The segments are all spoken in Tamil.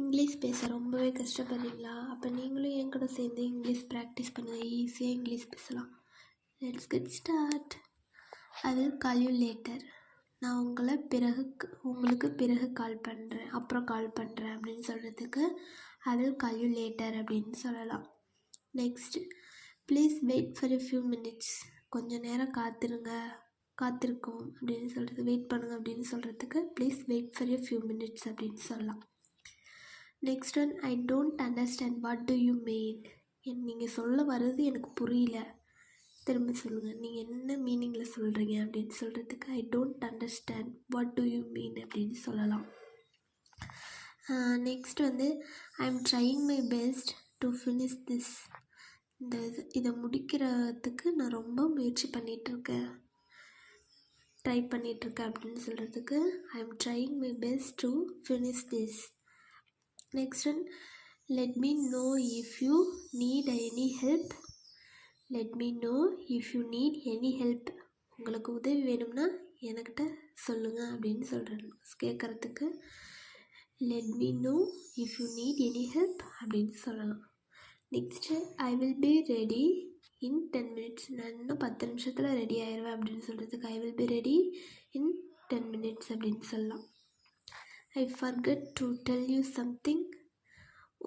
இங்கிலீஷ் பேச ரொம்பவே கஷ்டப்படுறீங்களா? அப்போ நீங்களும் என் கூட சேர்ந்து இங்கிலீஷ் ப்ராக்டிஸ் பண்ணுங்கள். ஈஸியாக இங்கிலீஷ் பேசலாம். Let's get start. I will call you later. நான் உங்களுக்கு பிறகு கால் பண்ணுறேன், அப்புறம் கால் பண்ணுறேன் அப்படின்னு சொல்கிறதுக்கு I will call you later அப்படின்னு சொல்லலாம். Next, please wait for a few minutes. கொஞ்சம் நேரம் காத்திருக்கோம் அப்படின்னு சொல்கிறது, வெயிட் பண்ணுங்கள் அப்படின்னு சொல்கிறதுக்கு please wait for a few minutes அப்படின்னு சொல்லலாம். Next one, I don't understand what do you mean. நீங்கள் சொல்ல வர்றது எனக்கு புரியல, திரும்ப சொல்லுங்கள், நீங்கள் என்ன மீனிங்கில் சொல்கிறீங்க அப்படின்னு சொல்கிறதுக்கு I don't understand what do you mean அப்படின்னு சொல்லலாம். நெக்ஸ்ட் வந்து, I am trying my best to finish this. இதை முடிக்கிறதுக்கு நான் ரொம்ப முயற்சி பண்ணிகிட்ருக்கேன், ட்ரை பண்ணிகிட்ருக்கேன் அப்படின்னு சொல்கிறதுக்கு I am trying my best to finish this. Next one, let me know if you need any help. Let me know if you need any help. உங்களுக்கு உதவி வேணும்னா என்கிட்ட சொல்லுங்கள் அப்படின்னு கேட்குறதுக்கு let me know if you need any help அப்படின்னு சொல்லலாம். Next, I will be ready in 10 minutes. நான் இன்னும் 10 நிமிஷத்தில் ரெடி ஆயிடுவேன் அப்படின்னு சொல்கிறதுக்கு I will be ready in 10 minutes அப்படின்னு சொல்லலாம். ஐ forget to tell you something.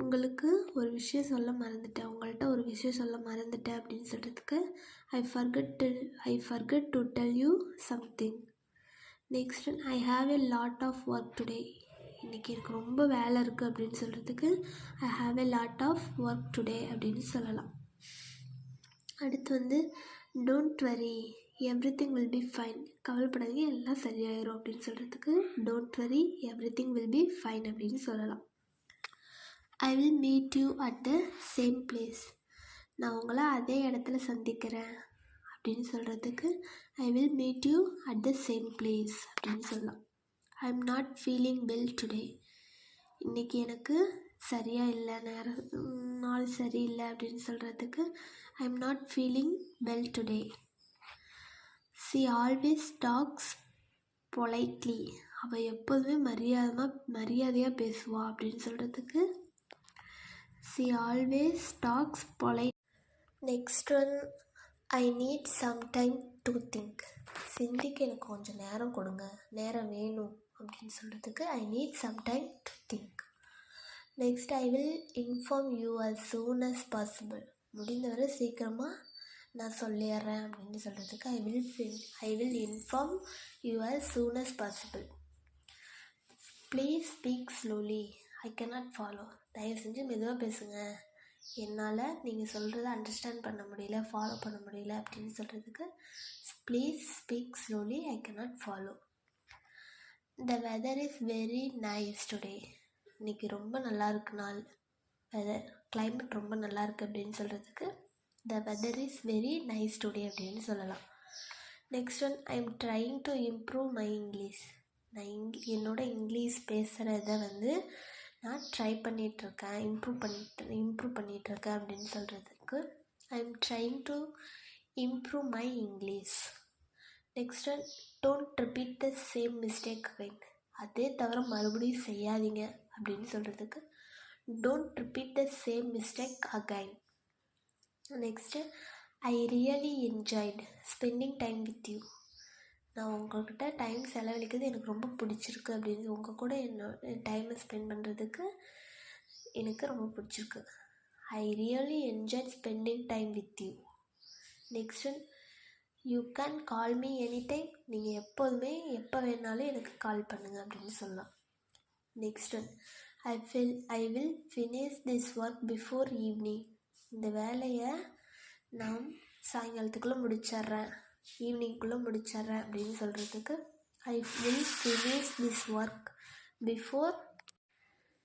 உங்களுக்கு ஒரு விஷயம் சொல்ல மறந்துட்டேன், உங்கள்கிட்ட ஒரு விஷயம் சொல்ல மறந்துட்டேன் அப்படின்னு சொல்கிறதுக்கு I forget to tell you something. Next, I have a lot of work today. இன்றைக்கி எனக்கு ரொம்ப வேலை இருக்குது அப்படின்னு சொல்கிறதுக்கு I have a lot of work today அப்படின்னு சொல்லலாம். அடுத்து வந்து, don't worry everything will be fine. கவலைப்படாதீங்க, எல்லாம் சரியாயிரும் அப்படின்னு சொல்கிறதுக்கு don't worry everything will be fine அப்படின்னு சொல்லலாம். I will meet you at the same place. நான் உங்களை அதே இடத்துல சந்திக்கிறேன் அப்படின்னு சொல்கிறதுக்கு I will meet you at the same place அப்படின்னு சொல்லலாம். I am not feeling well today. இன்றைக்கி எனக்கு சரியாக இல்லை, நாள் சரியில்லை அப்படின்னு சொல்கிறதுக்கு I am not feeling well today. She always talks politely. அவள் எப்போதுமே மரியாதையாக பேசுவா அப்படின்னு சொல்கிறதுக்கு she always talks polite. Next one, I need some time to think. சிந்திக்க எனக்கு கொஞ்சம் நேரம் கொடுங்க, நேரம் வேணும் அப்படின்னு சொல்கிறதுக்கு I need some time to think. Next, I will inform you as soon as possible. முடிந்தவரை சீக்கிரமாக நான் சொல்லிடுறேன் அப்படின்னு சொல்கிறதுக்கு I will inform you as soon as possible. Please speak slowly, I cannot follow. தயவு செஞ்சு மெதுவாக பேசுங்க, என்னால் நீங்கள் சொல்கிறத அண்டர்ஸ்டாண்ட் பண்ண முடியல, ஃபாலோ பண்ண முடியல அப்படின்னு சொல்கிறதுக்கு please speak slowly, I cannot follow. The weather is very nice today. இன்றைக்கி ரொம்ப நல்லா இருக்கு நாள், கிளைமேட் ரொம்ப நல்லா இருக்குது அப்படின்னு சொல்கிறதுக்கு the weather is very nice today அப்படின்னு சொல்லலாம். Next one, I am trying to improve my English. நான் என்னோடய இங்கிலீஷ் பேசுகிறத வந்து நான் ட்ரை பண்ணிகிட்ருக்கேன், இம்ப்ரூவ் பண்ணிகிட்ருக்கேன் அப்படின்னு சொல்கிறதுக்கு I am trying to improve my English. Next one, don't repeat the same mistake again. அதே தவிர மறுபடியும் செய்யாதீங்க அப்படின்னு சொல்கிறதுக்கு don't repeat the same mistake again. Next, I really enjoyed spending time with you. நான் உங்கள்கிட்ட டைம் செலவழிக்கிறது எனக்கு ரொம்ப பிடிச்சிருக்கு அப்படின்னு, உங்கள் கூட டைமை ஸ்பெண்ட் பண்ணுறதுக்கு எனக்கு ரொம்ப பிடிச்சிருக்கு. I really enjoy spending time with you. Next one, you can call me any time. நீங்கள் எப்போதுமே எப்போ வேணாலும் எனக்கு கால் பண்ணுங்கள் அப்படின்னு சொல்லலாம். Next one, I will finish this work before evening. இந்த வேலையை நான் சாயங்காலத்துக்குள்ளே முடிச்சிட்றேன், ஈவினிங்குள்ளே முடிச்சிட்றேன் அப்படின்னு சொல்கிறதுக்கு I will finish this work before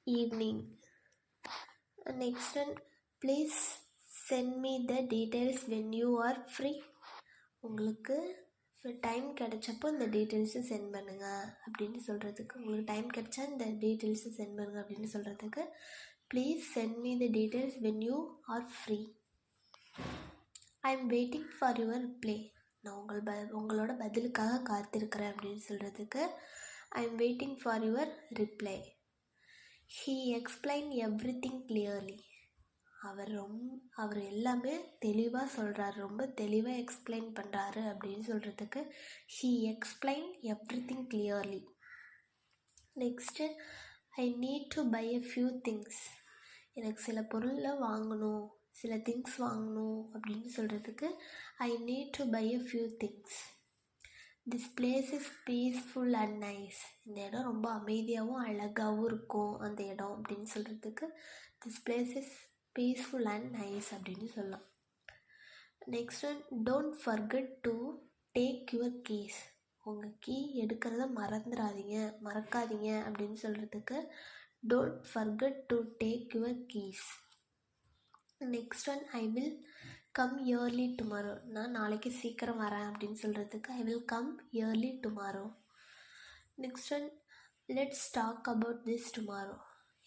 evening. Next one, please send me the details when you are free. உங்களுக்கு டைம் கிடைச்சப்போ இந்த டீட்டெயில்ஸை சென்ட் பண்ணுங்கள் அப்படின்னு சொல்கிறதுக்கு, உங்களுக்கு டைம் கிடைச்சா இந்த டீட்டெயில்ஸை சென்ட் பண்ணுங்கள் அப்படின்னு சொல்கிறதுக்கு please send me the details when you are free. I am waiting for your reply. நான் உங்களோட பதிலுக்காக காத்திருக்கிறேன் அப்படின்னு சொல்கிறதுக்கு I am waiting for your reply. He explain everything clearly. அவர் எல்லாமே தெளிவாக சொல்கிறாரு, ரொம்ப தெளிவாக எக்ஸ்பிளைன் பண்ணுறாரு அப்படின்னு சொல்கிறதுக்கு he explain everything clearly. Next I need to buy a few things. எனக்கு சில பொருளை வாங்கணும், சில திங்ஸ் வாங்கணும் அப்படின்னு சொல்கிறதுக்கு I need to buy a few things. This place is peaceful and nice. இந்த இடம் ரொம்ப அமைதியாகவும் அழகாகவும் இருக்கும் அந்த இடம் அப்படின்னு சொல்கிறதுக்கு this place is peaceful and nice அப்படின்னு சொல்லலாம். Next one, don't forget to take your keys. உங்கள் கீ எடுக்கிறத மறக்காதீங்க அப்படின்னு சொல்கிறதுக்கு don't forget to take your keys. Next one, I will come early tomorrow. நான் நாளைக்கு சீக்கிரம் வரேன் அப்படின்னு சொல்கிறதுக்கு I will come early tomorrow. Next one, let's talk about this tomorrow.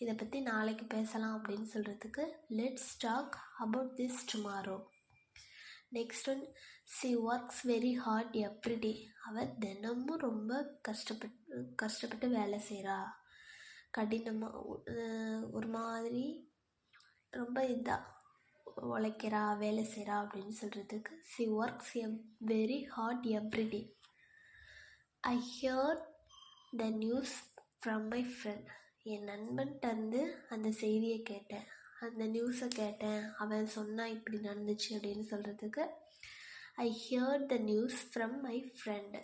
இதை பற்றி நாளைக்கு பேசலாம் அப்படின்னு சொல்கிறதுக்கு let's talk about this tomorrow. Next one, C works very hard everyday. அவள் தினமும் ரொம்ப கஷ்டப்பட்டு வேலை செய்கிறா, கடினமாக ஒரு மாதிரி ரொம்ப இதாக உழைக்கிறா, வேலை செய்கிறா அப்படின்னு சொல்கிறதுக்கு she works very hard everyday. I hear the news from my friend. என் நண்பன்கிட்டருந்து அந்த செய்தியை கேட்டேன், அந்த நியூஸை கேட்டேன், அவன் சொன்னான் இப்படி நடந்துச்சு அப்படின்னு சொல்கிறதுக்கு I hear the news from my friend.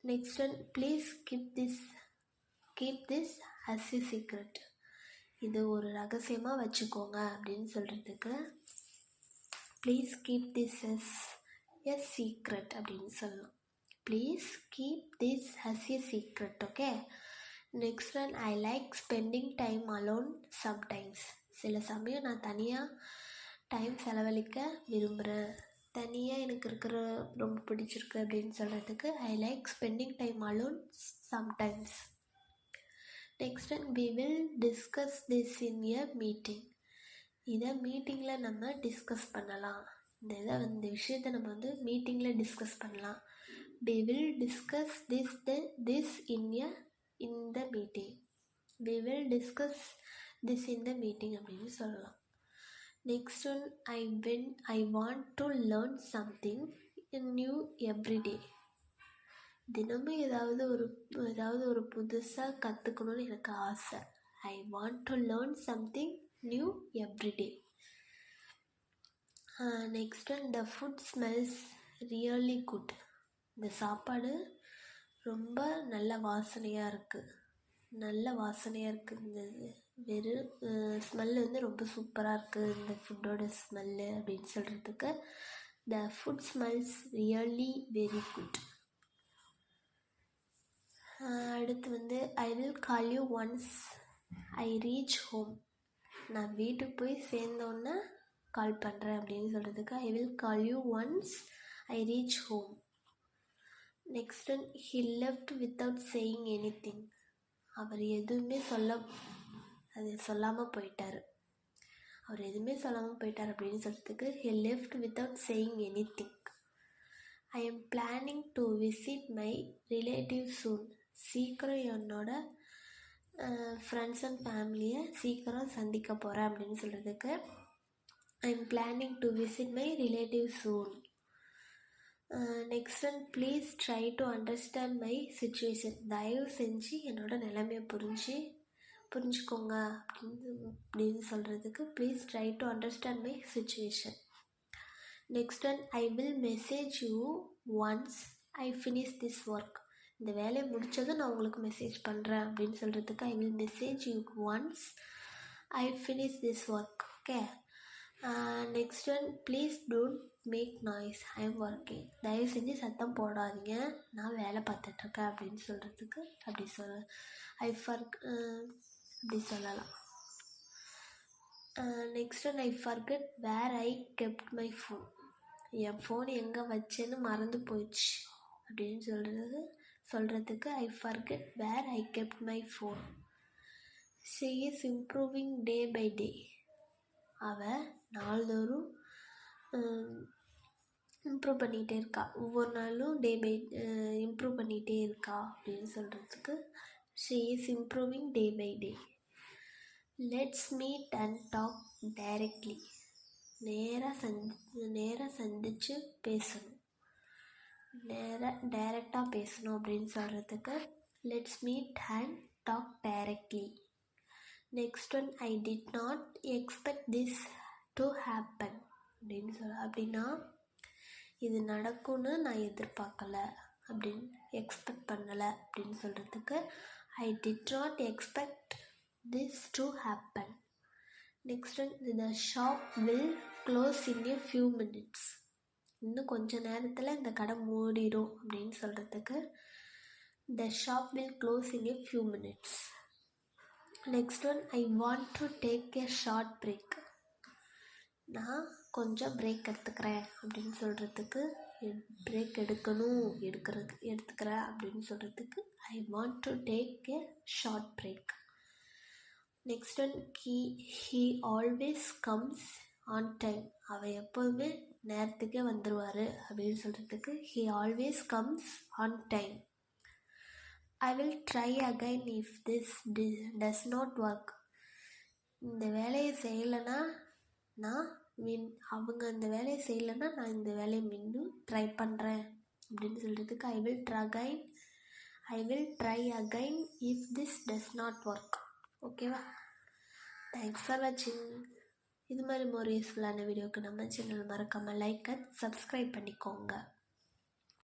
Next one, please keep this as a secret. இது ஒரு ரகசியமாக வச்சுக்கோங்க அப்படின்னு சொல்கிறதுக்கு please keep this as a secret அப்படின்னு சொல்லலாம். Please keep this as a secret. Okay. Next one, I like spending time alone sometimes. சில சமயம் நான் தனியாக டைம் செலவழிக்க விரும்புகிறேன், தனியாக எனக்கு இருக்கிற ரொம்ப பிடிச்சிருக்கு அப்படின்னு சொல்கிறதுக்கு ஐ like spending time alone sometimes. Next one, we will discuss this in a meeting. இதை மீட்டிங்கில் நம்ம டிஸ்கஸ் பண்ணலாம். இந்த விஷயத்தை நம்ம மீட்டிங்கில் டிஸ்கஸ் பண்ணலாம். we will discuss this in the meeting. we will discuss this in the meeting அப்படின்னு சொல்லலாம். Next one, I want to learn something new every day. தினமும் ஏதாவது ஒரு புதுசாக கற்றுக்கணுன்னு எனக்கு ஆசை. I want to learn something new everyday. Next one, the food smells really good. இந்த சாப்பாடு ரொம்ப நல்ல வாசனையாக இருக்குது. இந்த ஸ்மெல்லு ரொம்ப சூப்பராக இருக்குது இந்த ஃபுட்டோட ஸ்மெல்லு அப்படின்னு சொல்கிறதுக்கு the food smells really very good. அடுத்து I will call you once I reach home. நான் வீட்டுக்கு போய் சேர்ந்தோன்னே கால் பண்ணுறேன் அப்படின்னு சொல்கிறதுக்கு I will call you once I reach home. Next one, he left without saying anything. அவர் எதுவுமே சொல்லாமல் போயிட்டார் அப்படின்னு சொல்கிறதுக்கு he left without saying anything. I am planning to visit my relative soon. சீக்கிரம் என்னோட ஃப்ரெண்ட்ஸ் அண்ட் ஃபேமிலியை சீக்கிரம் சந்திக்க போகிறேன் அப்படின்னு சொல்கிறதுக்கு I am planning to visit my relative soon. Next one, please try to understand my situation. தயவு செஞ்சு என்னோட நிலைமையை புரிஞ்சுக்கோங்க அப்படின்னு சொல்கிறதுக்கு please try to understand my situation. Next one, I will message you once I finish this work. இந்த வேலையை முடித்ததும் நான் உங்களுக்கு மெசேஜ் பண்ணுறேன் அப்படின்னு சொல்கிறதுக்கு I will message you once I finish this work. Okay. Next one, please don't make noise I am working. தயவு செஞ்சு சத்தம் போடாதீங்க, நான் வேலை பார்த்துட்ருக்கேன் அப்படின்னு சொல்கிறதுக்கு அப்படி சொல்லலாம். Next one, I forget where I kept my phone. என் ஃபோன் எங்கே வச்சேன்னு மறந்து போயிடுச்சு அப்படின்னு சொல்கிறதுக்கு I forget where I kept my phone. She is improving day by day. அவள் நாள்தோறும் இம்ப்ரூவ் பண்ணிகிட்டே இருக்கா, ஒவ்வொரு நாளும் இம்ப்ரூவ் பண்ணிகிட்டே இருக்கா அப்படின்னு சொல்கிறதுக்கு she is improving day by day. Let's meet and talk directly. நேராக சந்திச்சு பேசணும். டைரெக்டாக பேசணும் அப்படின்னு சொல்கிறதுக்கு let's meet and talk directly. Next one, I did not expect this to happen அப்படின்னா இது நடக்கும்னு நான் எதிர்பார்க்கல அப்படின்னு எக்ஸ்பெக்ட் பண்ணலை அப்படின்னு சொல்கிறதுக்கு ஐ did not expect this to happen. Next one, the shop will close in a few minutes. இன்னும் கொஞ்ச நேரத்தில் இந்த கடை மூடிடும் அப்படின்னு சொல்கிறதுக்கு த shop will close in a few minutes. Next one, I want to take a short break. நான் கொஞ்சம் பிரேக் எடுத்துக்கிறேன் அப்படின்னு சொல்கிறதுக்கு பிரேக் எடுத்துக்கிறேன் அப்படின்னு சொல்கிறதுக்கு I want to take a short break. Next one, he always comes on time. அவள் எப்போதுமே நேரத்துக்கே வந்துடுவார் அப்படின்னு சொல்கிறதுக்கு he always comes on time. I will try again if this does not work. இந்த வேலையை செய்யலைன்னா அவங்க இந்த வேலையை செய்யலைன்னா நான் இந்த வேலையை மீண்டும் ட்ரை பண்ணுறேன் அப்படின்னு சொல்கிறதுக்கு I will try again if this does not work. ஓகேவா? தேங்க்ஸ் ஃபார் வாட்சிங். இது மாதிரி ஒரு யூஸ்ஃபுல்லான வீடியோவுக்கு நம்ம சேனல் மறக்காமல் லைக் அண்ட் சப்ஸ்கிரைப் பண்ணிக்கோங்க.